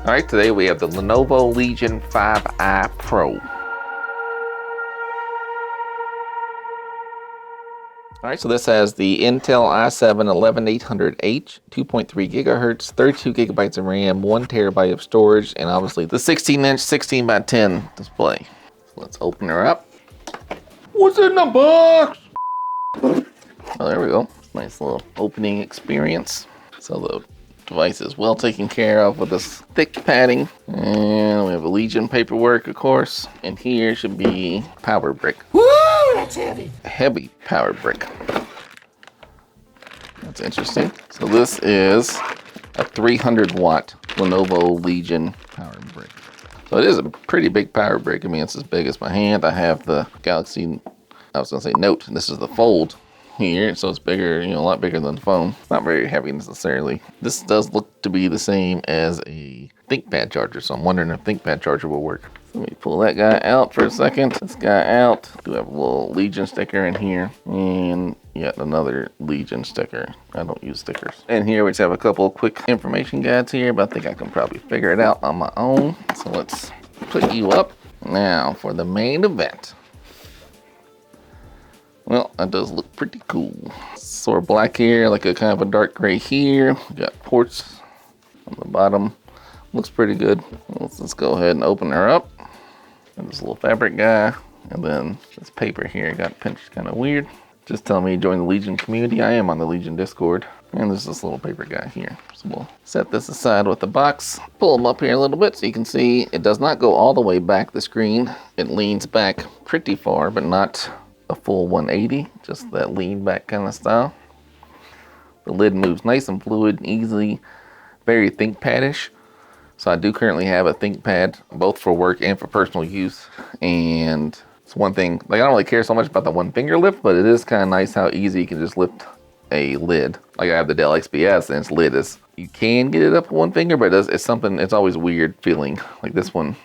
All right, today we have the Lenovo Legion 5i Pro. All right, so this has the Intel i7-11800H, 2.3 gigahertz, 32 gigabytes of RAM, 1 terabyte of storage, and obviously the 16-inch 16 by 10 display. So let's open her up. What's in the box? Oh, there we go. Nice little opening experience. So the device is well taken care of with this thick padding. And we have a Legion paperwork, of course. And here should be power brick. Woo, that's heavy. A heavy power brick. That's interesting. So this is a 300 watt Lenovo Legion power brick. So it is a pretty big power brick. I mean, it's as big as my hand. I have the Galaxy, I was gonna say Note. This is the Fold here, so it's bigger, a lot bigger than the phone. Not very heavy necessarily. This does look to be the same as a ThinkPad charger, so I'm wondering if ThinkPad charger will work. So let me pull that guy out for a second. This guy out. Do have a little Legion sticker in here, and yet another Legion sticker. I don't use stickers. And here we just have a couple of quick information guides here, but I think I can probably figure it out on my own. So let's put you up. Now for the main event. Well, that does look pretty cool. Sort of black here, like a kind of a dark gray here. We got ports on the bottom. Looks pretty good. Let's go ahead and open her up. And this little fabric guy. And then this paper here got pinched kind of weird. Just tell me to join the Legion community. I am on the Legion Discord. And there's this little paper guy here. So we'll set this aside with the box. Pull them up here a little bit so you can see it does not go all the way back the screen. It leans back pretty far, but not a full 180, just that lean back kind of style. The lid moves nice and fluid and easily, very ThinkPad-ish. So I do currently have a ThinkPad, both for work and for personal use. And it's one thing, like I don't really care so much about the one finger lift, but it is kind of nice how easy you can just lift a lid. Like I have the Dell XPS and its lid is, you can get it up with one finger, but it's something, it's always weird feeling. Like this one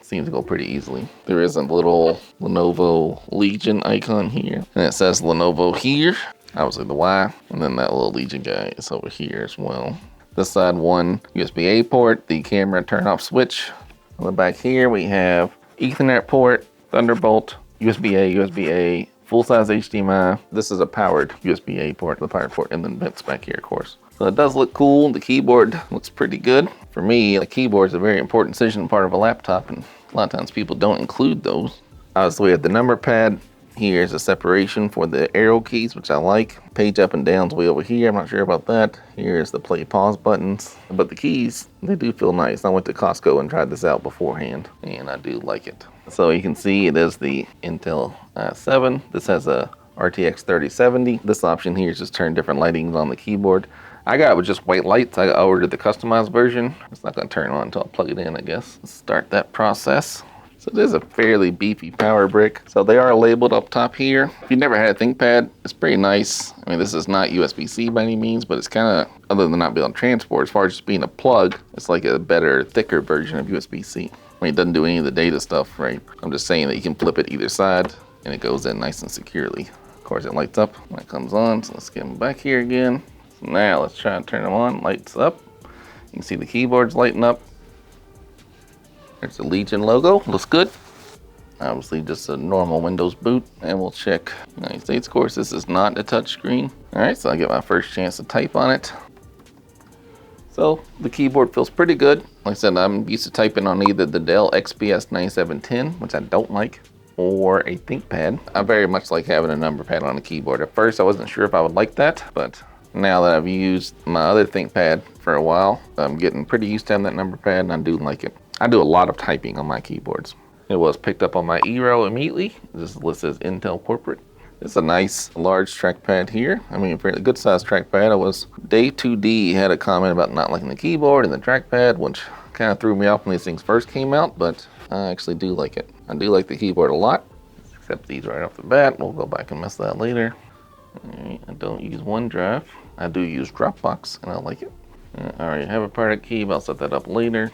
seems to go pretty easily. There is a little Lenovo Legion icon here, and it says Lenovo here, obviously the Y, and then that little Legion guy is over here as well. This side, one USB-A port, the camera turn-off switch. On the back here, we have Ethernet port, Thunderbolt, USB-A, USB-A, full-size HDMI. This is a powered USB-A port, the power port, and then vents back here, of course. So it does look cool. The keyboard looks pretty good. For me, the keyboard is a very important decision part of a laptop, and a lot of times people don't include those. Obviously, we have the number pad. Here's a separation for the arrow keys, which I like. Page up and down's way over here. I'm not sure about that. Here's the play pause buttons. But the keys, they do feel nice. I went to Costco and tried this out beforehand, and I do like it. So you can see it is the Intel i7. This has a RTX 3070. This option here is just turn different lightings on the keyboard. I got it with just white lights. I ordered the customized version. It's not going to turn on until I plug it in, I guess. Let's start that process. So it is a fairly beefy power brick. So they are labeled up top here. If you've never had a ThinkPad, it's pretty nice. I mean, this is not USB-C by any means, but it's kind of, other than not being able to transport, as far as just being a plug, it's like a better, thicker version of USB-C. I mean, it doesn't do any of the data stuff, right? I'm just saying that you can flip it either side, and it goes in nice and securely. Of course, it lights up when it comes on, so let's get them back here again. Now let's try and turn them on. Lights up. You can see the keyboard's lighting up. There's the Legion logo. Looks good. Obviously just a normal Windows boot. And we'll check United States. Of course, this is not a touch screen. Alright, so I get my first chance to type on it. So the keyboard feels pretty good. Like I said, I'm used to typing on either the Dell XPS 9710, which I don't like, or a ThinkPad. I very much like having a number pad on the keyboard. At first, I wasn't sure if I would like that, but now that I've used my other ThinkPad for a while, I'm getting pretty used to having that number pad, and I do like it. I do a lot of typing on my keyboards. It was picked up on my eRow immediately. This list says Intel Corporate. It's a nice large trackpad here. I mean, a fairly good sized trackpad. I was, Day2D had a comment about not liking the keyboard and the trackpad, which kind of threw me off when these things first came out, but I actually do like it. I do like the keyboard a lot, except these right off the bat. We'll go back and mess that later. Alright, I don't use OneDrive. I do use Dropbox, and I like it. I already have a product key, but I'll set that up later.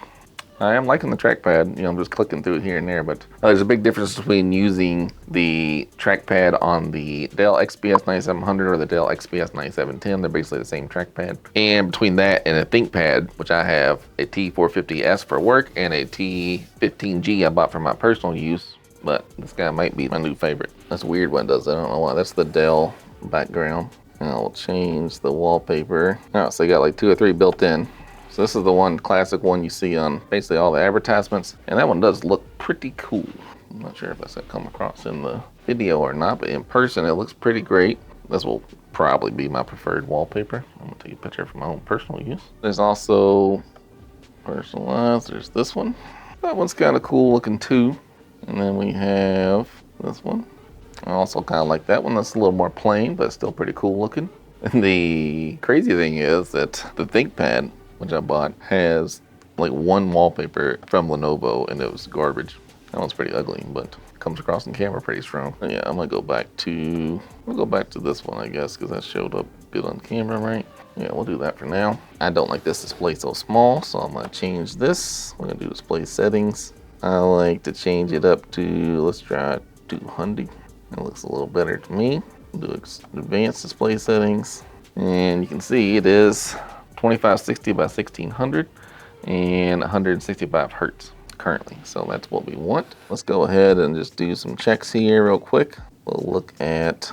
I am liking the trackpad. You know, I'm just clicking through it here and there, but there's a big difference between using the trackpad on the Dell XPS 9700 or the Dell XPS 9710. They're basically the same trackpad. And between that and a ThinkPad, which I have a T450S for work and a T15G I bought for my personal use, but this guy might be my new favorite. That's weird when it does that. I don't know why. That's the Dell Background. And I'll change the wallpaper. Oh, so you got like 2 or 3 built in. So this is the one classic one you see on basically all the advertisements. And that one does look pretty cool. I'm not sure if that's gonna come across in the video or not, but in person it looks pretty great. This will probably be my preferred wallpaper. I'm gonna take a picture for my own personal use. There's also personalized, there's this one. That one's kind of cool looking too. And then we have this one. I also kind of like that one. That's a little more plain, but still pretty cool looking. And the crazy thing is that the ThinkPad, which I bought, has like one wallpaper from Lenovo and it was garbage. That one's pretty ugly, but comes across in camera pretty strong. And yeah, I'm gonna go back to this one, I guess, because that showed up good on camera, right? Yeah, we'll do that for now. I don't like this display so small, so I'm gonna change this. We're gonna do display settings. I like to change it up to, let's try 200. It looks a little better to me. Do advanced display settings. And you can see it is 2560 by 1600 and 165 hertz currently. So that's what we want. Let's go ahead and just do some checks here real quick. We'll look at,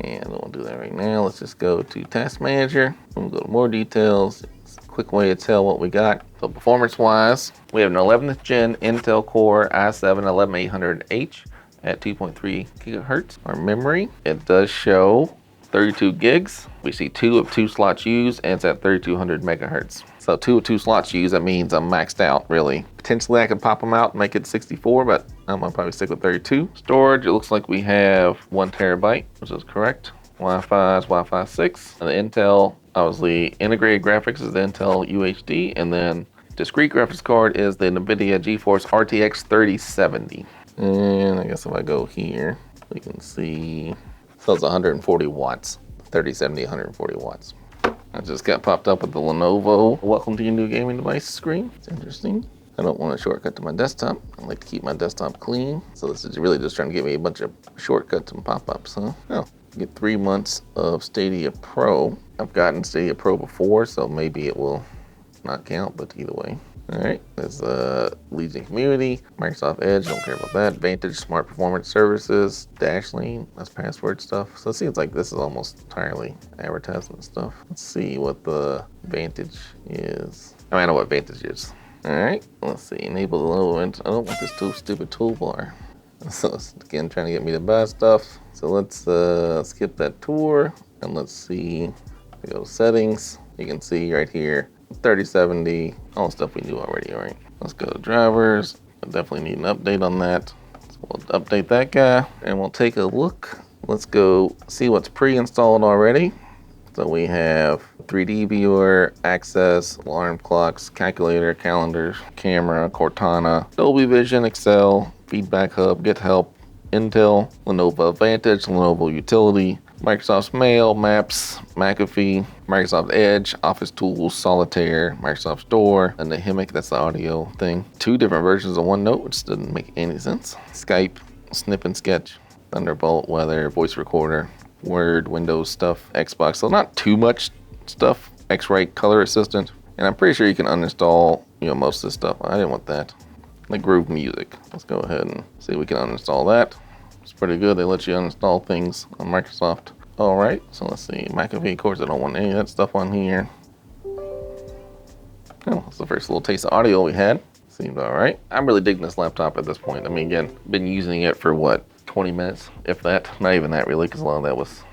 and we'll do that right now. Let's just go to Task Manager. We'll go to more details. It's a quick way to tell what we got. So performance wise, we have an 11th gen Intel Core i7-11800H at 2.3 gigahertz. Our memory, it does show 32 gigs. We see 2 of 2 slots used, and it's at 3200 megahertz. So 2 of 2 slots used, that means I'm maxed out, really. Potentially I could pop them out and make it 64, but I'm gonna probably stick with 32. Storage, it looks like we have 1 terabyte, which is correct. Wi-Fi is Wi-Fi 6. And the Intel, obviously, integrated graphics is the Intel UHD, and then discrete graphics card is the NVIDIA GeForce RTX 3070. And I guess if I go here, we can see, so it's 140 watts, 3070, 140 watts. I just got popped up with the Lenovo welcome to your new gaming device screen. It's interesting. I don't want a shortcut to my desktop. I like to keep my desktop clean. So this is really just trying to give me a bunch of shortcuts and pop-ups, huh? Oh, get 3 months of Stadia Pro. I've gotten Stadia Pro before, so maybe it will not count, but either way. All right, there's Legion Community, Microsoft Edge, don't care about that. Vantage Smart Performance Services, Dashlane, that's password stuff. So it seems like this is almost entirely advertisement stuff. Let's see what the Vantage is. I know what Vantage is. All right, let's see, enable the Lenovo. I don't want this stupid toolbar. So it's, again, trying to get me to buy stuff. So let's skip that tour and let's see, we go to settings. You can see right here, 3070, all the stuff we knew already, all right? Let's go to drivers. I definitely need an update on that. So we'll update that guy and we'll take a look. Let's go see what's pre-installed already. So we have 3D viewer, access, alarm clocks, calculator, calendar, camera, Cortana, Dolby Vision, Excel, Feedback Hub, Get Help, Intel, Lenovo Vantage, Lenovo Utility, Microsoft's Mail, Maps, McAfee, Microsoft Edge, Office Tools, Solitaire, Microsoft Store, and the HEMIC, that's the audio thing. 2 different versions of OneNote, which doesn't make any sense. Skype, Snip and Sketch, Thunderbolt, Weather, Voice Recorder, Word, Windows stuff, Xbox. So not too much stuff. X-Ray Color Assistant. And I'm pretty sure you can uninstall, most of this stuff. I didn't want that. Like Groove Music. Let's go ahead and see if we can uninstall that. It's pretty good. They let you uninstall things on Microsoft. All right, so let's see. McAfee, of course, I don't want any of that stuff on here. Oh, that's the first little taste of audio we had. Seemed all right. I'm really digging this laptop at this point. I mean, again, been using it for what, 20 minutes, if that. Not even that really, because a lot of that was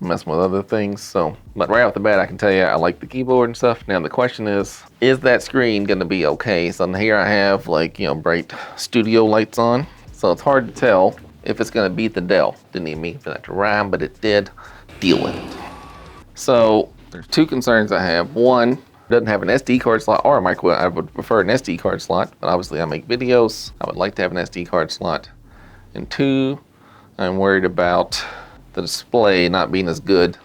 messing with other things. So, but right off the bat, I can tell you I like the keyboard and stuff. Now the question is that screen gonna be okay? So here I have bright studio lights on. So it's hard to tell if it's gonna beat the Dell. Didn't even mean for that to rhyme, but it did. Deal with it. So there's 2 concerns I have. One, it doesn't have an SD card slot or a micro. I would prefer an SD card slot, but obviously I make videos. I would like to have an SD card slot. And 2, I'm worried about the display not being as good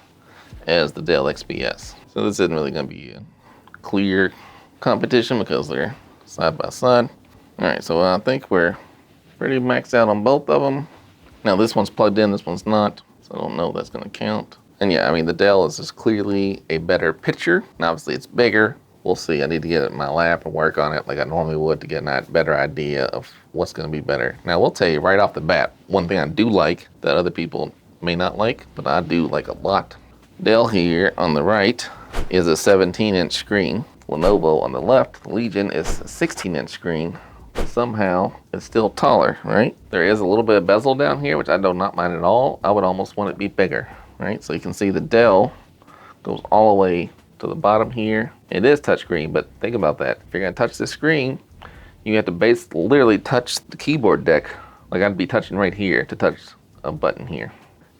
as the Dell XPS. So this isn't really gonna be a clear competition because they're side by side. All right, so I think we're pretty maxed out on both of them. Now this one's plugged in, this one's not, so I don't know if that's gonna count. And yeah, I mean, the Dell is just clearly a better picture. And obviously it's bigger. We'll see. I need to get it in my lap and work on it like I normally would to get a better idea of what's gonna be better. Now, we'll tell you right off the bat, one thing I do like that other people may not like, but I do like a lot. Dell here on the right is a 17-inch screen. Lenovo on the left, the Legion, is a 16-inch screen. But somehow it's still taller, right? There is a little bit of bezel down here, which I do not mind at all. I would almost want it to be bigger, right? So you can see the Dell goes all the way to the bottom here. It is touchscreen, but think about that. If you're gonna touch the screen, you have to literally touch the keyboard deck. Like I'd be touching right here to touch a button here.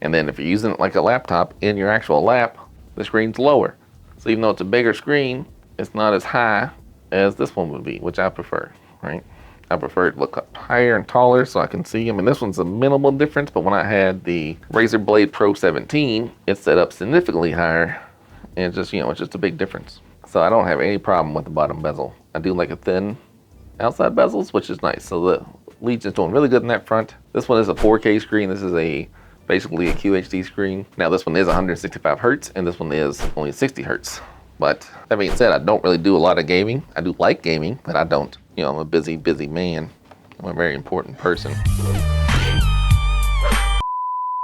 And then if you're using it like a laptop in your actual lap, the screen's lower. So even though it's a bigger screen, it's not as high as this one would be, which I prefer, right? I prefer it to look up higher and taller so I can see them. And this one's a minimal difference, but when I had the Razer Blade Pro 17, it's set up significantly higher. And it's just, you know, it's just a big difference. So I don't have any problem with the bottom bezel. I do like a thin outside bezels, which is nice. So the Legion's doing really good in that front. This one is a 4K screen. This is basically a QHD screen. Now this one is 165 Hertz and this one is only 60 Hertz. But that being said, I don't really do a lot of gaming. I do like gaming, but I don't. You know, I'm a busy man. I'm a very important person.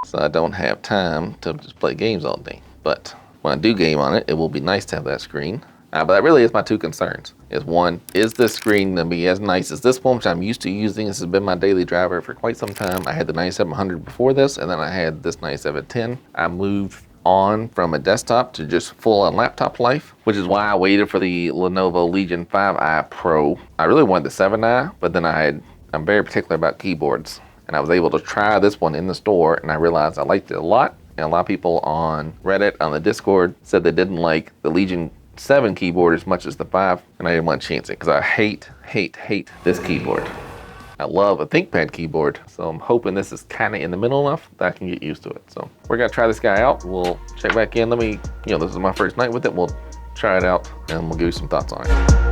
So I don't have time to just play games all day. But when I do game on it, it will be nice to have that screen. But that really is my two concerns. Is one, is this screen gonna be as nice as this one, which I'm used to using? This has been my daily driver for quite some time. I had the 9700 before this, and then I had this 9710. I moved on from a desktop to just full-on laptop life, which is why I waited for the Lenovo Legion 5i Pro. I really wanted the 7i, but then I'm very particular about keyboards, and I was able to try this one in the store, and I realized I liked it a lot. And a lot of people on Reddit, on the Discord, said they didn't like the Legion 7 keyboard as much as the 5, and I didn't want to chance it because I hate this keyboard. I love a ThinkPad keyboard, so I'm hoping this is kind of in the middle enough that I can get used to it. So we're gonna try this guy out. We'll check back in. This is my first night with it. We'll try it out and we'll give you some thoughts on it.